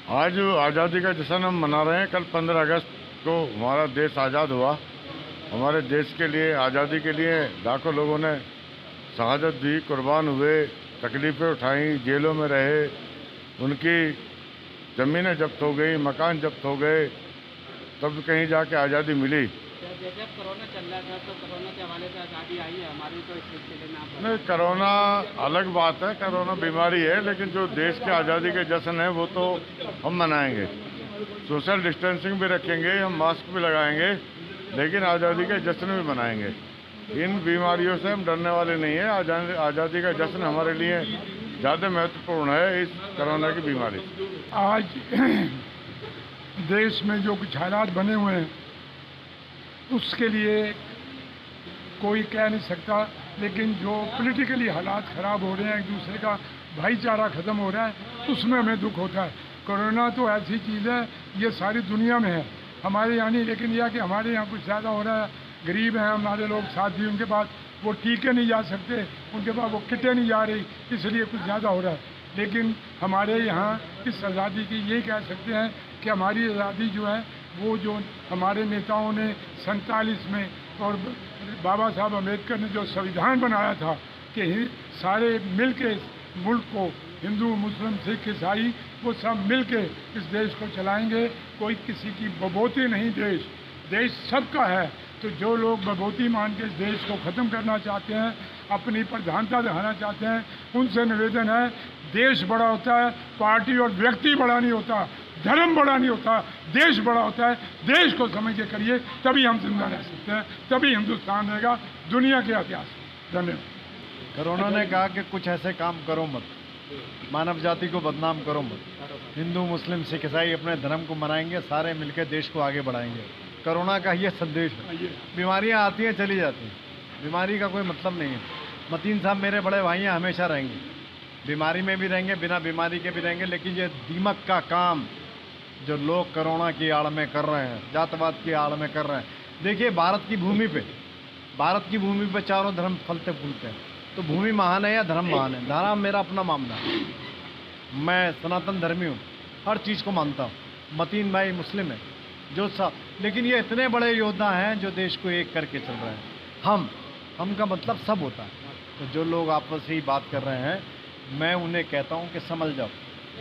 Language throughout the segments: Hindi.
आज आज़ादी का जश्न हम मना रहे हैं। कल 15 अगस्त को हमारा देश आज़ाद हुआ। हमारे देश के लिए, आज़ादी के लिए लाखों लोगों ने शहादत दी, कुर्बान हुए, तकलीफ़ें उठाई, जेलों में रहे, उनकी ज़मीनें जब्त हो गई, मकान जब्त हो गए, तब कहीं जाके आज़ादी मिली। जैसे अब कोरोना चल रहा था तो कोरोना के हवाले से आज़ादी आई है हमारी, तो इस चीज़ के लिए नाम नहीं, कोरोना अलग बात है, कोरोना बीमारी है, लेकिन जो देश के आज़ादी के जश्न है वो तो हम मनाएंगे। सोशल डिस्टेंसिंग भी रखेंगे, हम मास्क भी लगाएंगे, लेकिन आज़ादी के जश्न भी मनाएंगे। इन बीमारियों से हम डरने वाले नहीं हैं। आज़ादी का जश्न हमारे लिए ज़्यादा महत्वपूर्ण है इस कोरोना की बीमारी से। आज देश में जो कुछ हालात बने हुए हैं उसके लिए कोई कह नहीं सकता, लेकिन जो पॉलिटिकली हालात ख़राब हो रहे हैं, एक दूसरे का भाईचारा ख़त्म हो रहा है, उसमें हमें दुख होता है। कोरोना तो ऐसी चीज़ है, ये सारी दुनिया में है, हमारे यहाँ नहीं, लेकिन यह कि हमारे यहाँ कुछ ज़्यादा हो रहा है। गरीब हैं हमारे लोग, साथी उनके पास वो टीके नहीं जा सकते, उनके पास वो किटें नहीं जा रही, इसलिए कुछ ज़्यादा हो रहा है। लेकिन हमारे यहाँ इस आज़ादी की ये कह सकते हैं कि हमारी आज़ादी जो है वो जो हमारे नेताओं ने 47 में और बाबा साहब अम्बेडकर ने जो संविधान बनाया था कि सारे मिल के मुल्क को, हिंदू मुस्लिम सिख ईसाई, वो सब मिल के इस देश को चलाएंगे। कोई किसी की बबोती नहीं, देश सबका है। तो जो लोग बबोती मान के इस देश को ख़त्म करना चाहते हैं, अपनी प्रधानता दिखाना चाहते हैं, उनसे निवेदन है, देश बड़ा होता है, पार्टी और व्यक्ति बड़ा नहीं होता, धर्म बड़ा नहीं होता, देश बड़ा होता है। देश को समझ के करिए, तभी हम जिंदा रह सकते हैं, तभी हिंदुस्तान रहेगा दुनिया के इतिहास में। धन्यवाद। कोरोना ने कहा कि कुछ ऐसे काम करो मत, मानव जाति को बदनाम करो मत, हिंदू मुस्लिम सिख ईसाई अपने धर्म को मनाएंगे, सारे मिलकर देश को आगे बढ़ाएंगे। कोरोना का ये संदेश है। बीमारियां आती हैं चली जाती हैं, बीमारी का कोई मतलब नहीं है। मतीन साहब मेरे बड़े भाई हैं, हमेशा रहेंगे, बीमारी में भी रहेंगे, बिना बीमारी के भी रहेंगे। लेकिन ये दीमक का काम जो लोग कोरोना की आड़ में कर रहे हैं, जातवाद की आड़ में कर रहे हैं। देखिए, भारत की भूमि पे चारों धर्म फलते फूलते हैं, तो भूमि महान है या धर्म महान है? धर्म मेरा अपना मामला है, मैं सनातन धर्मी हूँ, हर चीज़ को मानता हूँ। मतीन भाई मुस्लिम है, जो सब, लेकिन ये इतने बड़े योद्धा हैं जो देश को एक करके चल रहे हैं। हम का मतलब सब होता है। तो जो लोग आपस में ही बात कर रहे हैं, मैं उन्हें कहता हूँ कि समझ जाओ।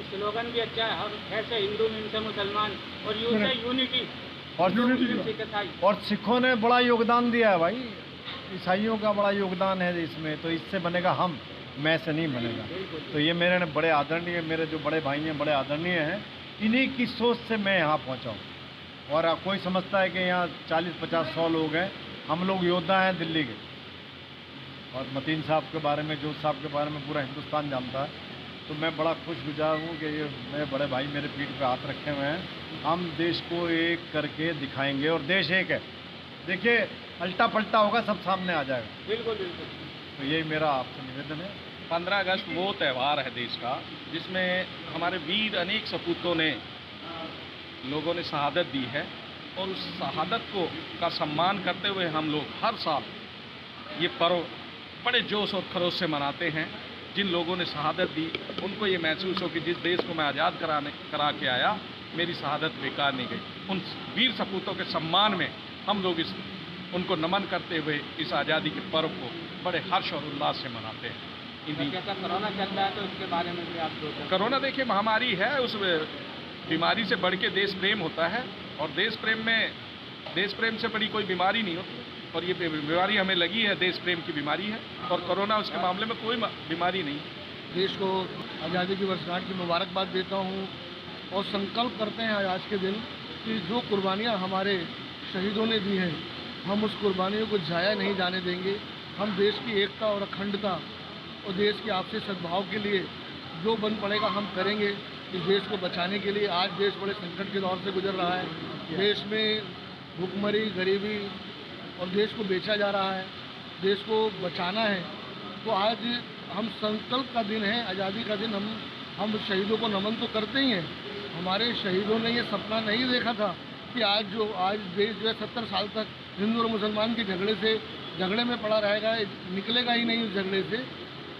स्लोगन भी अच्छा है, हम ऐसे हिंदू से मुसलमान और यू से यूनिटी, और सिखों ने बड़ा योगदान दिया है भाई, ईसाइयों का बड़ा योगदान है इसमें, तो इससे बनेगा हम, मैं से नहीं बनेगा। तो ये मेरे बड़े आदरणीय, मेरे जो बड़े भाई हैं बड़े आदरणीय हैं, इन्हीं की सोच से मैं यहाँ पहुँचा हूँ। और कोई समझता है कि यहाँ 40-50-100 लोग हैं, हम लोग योद्धा हैं दिल्ली के। और मतीन साहब के बारे में, जोश साहब के बारे में पूरा हिंदुस्तान जानता है। तो मैं बड़ा खुशगुजार हूँ कि ये मेरे बड़े भाई मेरे पीठ पे हाथ रखे हुए हैं। हम देश को एक करके दिखाएंगे, और देश एक है। देखिए, अल्टा पलटा होगा, सब सामने आ जाएगा। बिल्कुल बिल्कुल। तो यही मेरा आपसे निवेदन है। 15 अगस्त वो त्यौहार है देश का जिसमें हमारे वीर अनेक सपूतों ने, लोगों ने शहादत दी है, और उस शहादत का सम्मान करते हुए हम लोग हर साल ये पर्व बड़े जोश और खरोश से मनाते हैं। जिन लोगों ने शहादत दी उनको ये महसूस हो कि जिस देश को मैं आज़ाद करा के आया, मेरी शहादत बेकार नहीं गई। उन वीर सपूतों के सम्मान में हम लोग उनको नमन करते हुए इस आज़ादी के पर्व को बड़े हर्ष और उल्लास से मनाते हैं। जैसा कोरोना चल रहा है तो उसके बारे में भी आप सोचें। कोरोना देखिए महामारी है, उस बीमारी से बढ़ के देश प्रेम होता है, और देश प्रेम से बड़ी कोई बीमारी नहीं होती। और ये बीमारी हमें लगी है, देश प्रेम की बीमारी है, और कोरोना उसके मामले में कोई बीमारी नहीं। देश को आज़ादी की वर्षगांठ की मुबारकबाद देता हूँ, और संकल्प करते हैं आज के दिन कि जो कुर्बानियाँ हमारे शहीदों ने दी हैं, हम उस कुर्बानियों को ज़ाया नहीं जाने देंगे। हम देश की एकता और अखंडता और देश के आपसी सद्भाव के लिए जो बन पड़ेगा हम करेंगे। इस देश को बचाने के लिए आज देश बड़े संकट के दौर से गुजर रहा है। देश में भुखमरी, गरीबी, और देश को बेचा जा रहा है। देश को बचाना है, तो आज हम संकल्प का दिन है, आज़ादी का दिन। हम शहीदों को नमन तो करते ही हैं। हमारे शहीदों ने ये सपना नहीं देखा था कि आज देश जो है 70 साल तक हिंदू और मुसलमान के झगड़े में पड़ा रहेगा, निकलेगा ही नहीं उस झगड़े से।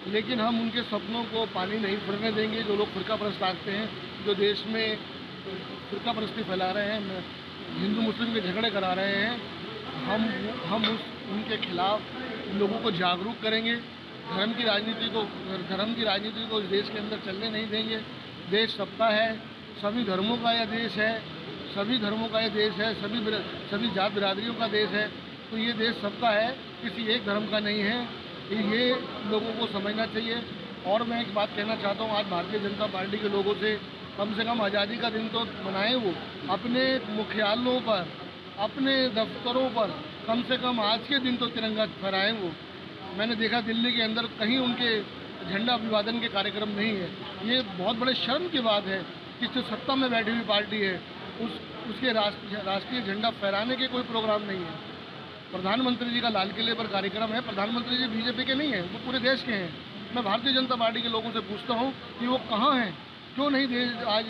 लेकिन हम उनके सपनों को पानी नहीं फिरने देंगे। जो लोग फिरका परस्त रखते हैं, जो देश में फिरका परस्ती फैला रहे हैं, हिंदू मुस्लिम के झगड़े करा रहे हैं, हम उनके खिलाफ लोगों को जागरूक करेंगे। धर्म की राजनीति को इस देश के अंदर चलने नहीं देंगे। देश सबका है, सभी धर्मों का यह देश है, सभी जात बिरादरियों का देश है। तो ये देश सबका है, किसी एक धर्म का नहीं है। ये लोगों को समझना चाहिए। और मैं एक बात कहना चाहता हूँ, आज भारतीय जनता पार्टी के लोगों से कम कम आज़ादी का दिन तो मनाएं। वो अपने मुख्यालयों पर, अपने दफ्तरों पर कम से कम आज के दिन तो तिरंगा फहराएं। वो मैंने देखा दिल्ली के अंदर कहीं उनके झंडा अभिवादन के कार्यक्रम नहीं है। ये बहुत बड़े शर्म की बात है कि जो सत्ता में बैठी हुई पार्टी है उसके राष्ट्रीय झंडा फहराने के कोई प्रोग्राम नहीं है। प्रधानमंत्री जी का लाल किले पर कार्यक्रम है। प्रधानमंत्री जी बीजेपी के नहीं हैं, वो पूरे देश के हैं। मैं भारतीय जनता पार्टी के लोगों से पूछता हूँ कि वो कहाँ हैं, क्यों नहीं आज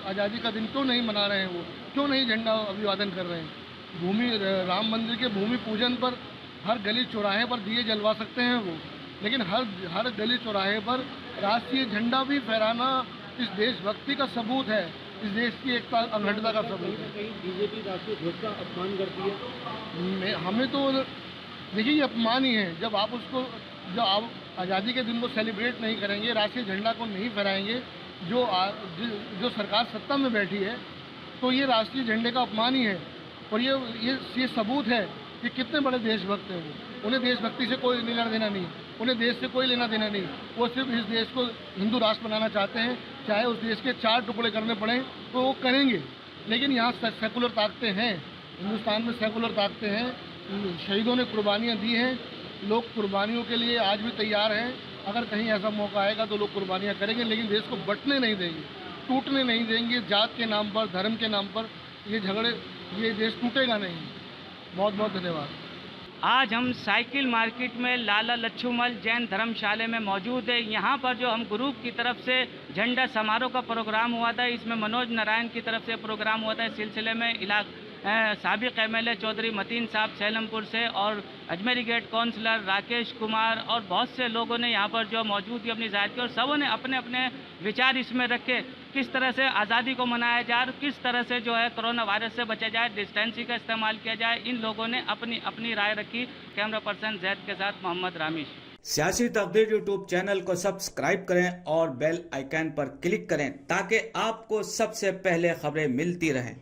आज़ादी का दिन क्यों नहीं मना रहे हैं, वो क्यों नहीं झंडा अभिवादन कर रहे हैं। राम मंदिर के भूमि पूजन पर हर गली चौराहे पर दिए जलवा सकते हैं वो, लेकिन हर गली चौराहे पर राष्ट्रीय झंडा भी फहराना इस देशभक्ति का सबूत है, इस देश की एकता अखंडता का सबूत है। बीजेपी राष्ट्रीय ध्वज का अपमान करती है। हमें तो देखिए ये अपमान ही है। जब आप आज़ादी के दिन को सेलिब्रेट नहीं करेंगे, राष्ट्रीय झंडा को नहीं फहराएंगे, जो सरकार सत्ता में बैठी है, तो ये राष्ट्रीय झंडे का अपमान ही है। और ये सबूत है कि कितने बड़े देशभक्त हैं वो। उन्हें देशभक्ति से कोई लेना देना नहीं, उन्हें देश से कोई लेना देना नहीं। वो सिर्फ इस देश को हिंदू राष्ट्र बनाना चाहते हैं। चाहे उस देश के 4 टुकड़े करने पड़े तो वो करेंगे। लेकिन यहाँ सेकुलर ताकतें हैं, हिंदुस्तान में सेकुलर ताकतें हैं। शहीदों ने कुर्बानियाँ दी हैं, लोग कुर्बानियों के लिए आज भी तैयार हैं। अगर कहीं ऐसा मौका आएगा तो लोग कुर्बानियाँ करेंगे, लेकिन देश को बंटने नहीं देंगे, टूटने नहीं देंगे। जात के नाम पर, धर्म के नाम पर ये देश टूटेगा नहीं। बहुत बहुत धन्यवाद। आज हम साइकिल मार्केट में लाला लच्छूमल जैन धर्मशाला में मौजूद है। यहाँ पर जो हम ग्रुप की तरफ से झंडा समारोह का प्रोग्राम हुआ था, इसमें मनोज नारायण की तरफ से प्रोग्राम हुआ था। इस सिलसिले में साबिक एमएलए चौधरी मतीन साहब सैलमपुर से और अजमेरी गेट काउंसलर राकेश कुमार और बहुत से लोगों ने यहाँ पर जो मौजूद थी अपनी ज़ाहिर की, और सबों ने अपने अपने विचार इसमें रखे, किस तरह से आज़ादी को मनाया जाए और किस तरह से जो है कोरोना वायरस से बचा जाए, डिस्टेंसिंग का इस्तेमाल किया जाए। इन लोगों ने अपनी अपनी राय रखी। कैमरा पर्सन जैद के साथ मोहम्मद रामिश। सियासी तकदीर यूट्यूब चैनल को सब्सक्राइब करें और बेल आइकन पर क्लिक करें ताकि आपको सबसे पहले खबरें मिलती रहें।